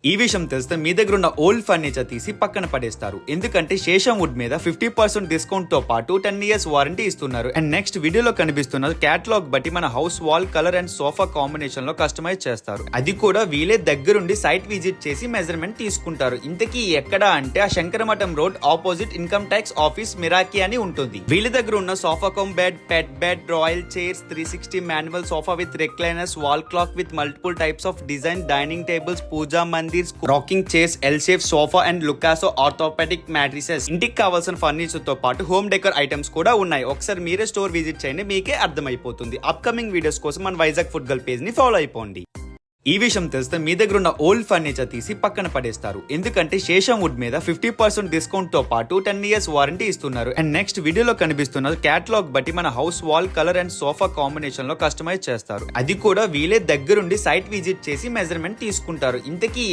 ఈ విషయం తెలిస్తే మీ దగ్గర ఉన్న ఓల్డ్ ఫర్నిచర్ తీసి పక్కన పడేస్తారు. ఎందుకంటే శేషం వుడ్ మీద 50% డిస్కౌంట్ తో పాటు 10 years వారంటీ ఇస్తున్నారు. అండ్ నెక్స్ట్ వీడియోలో కనిపిస్తున్న క్యాటలాగ్ బట్టి మన house wall colour and sofa combination లో కస్టమైజ్ చేస్తారు. అది కూడా వీలే దగ్గరుండి సైట్ విజిట్ చేసి మెజర్మెంట్ తీసుకుంటారు. ఇంతకీ ఎక్కడ అంటే ఆ Shankaramatham road opposite income tax office Miraki అని ఉంటుంది. వీళ్ళ దగ్గర ఉన్న sofa cum bed, pet bed, royal chairs, 360 manual sofa with recliners, wall clock with multiple types of design, dining tables, pooja rocking chairs, L shape sofa and లుకాసో orthopaedic mattresses, ఇంటికి కావాల్సిన furniture తో పాటు హోమ్ డెకర్ ఐటమ్స్ కూడా ఉన్నాయి. ఒకసారి మీరే store visit చేయండి, మీకే అర్థమైపోతుంది. అప్కమింగ్ వీడియోస్ కోసం మన వైజాగ్ ఫుడ్ గర్ల్ పేజ్ ని ఫాలో అయిపోండి. ఈ విషయం తెలిస్తే మీ దగ్గర ఉన్న ఓల్డ్ ఫర్నిచర్ తీసి పక్కన పడేస్తారు. ఎందుకంటే శేషం వుడ్ మీద 50% డిస్కౌంట్ తో పాటు 10 years వారంటీ ఇస్తున్నారు. అండ్ నెక్స్ట్ వీడియోలో కనిపిస్తున్న క్యాటలాగ్ బట్టి మన house wall colour and sofa combination లో కస్టమైజ్ చేస్తారు. అది కూడా వీలే దగ్గరుండి సైట్ విజిట్ చేసి మెజర్మెంట్ తీసుకుంటారు. ఇంతకీ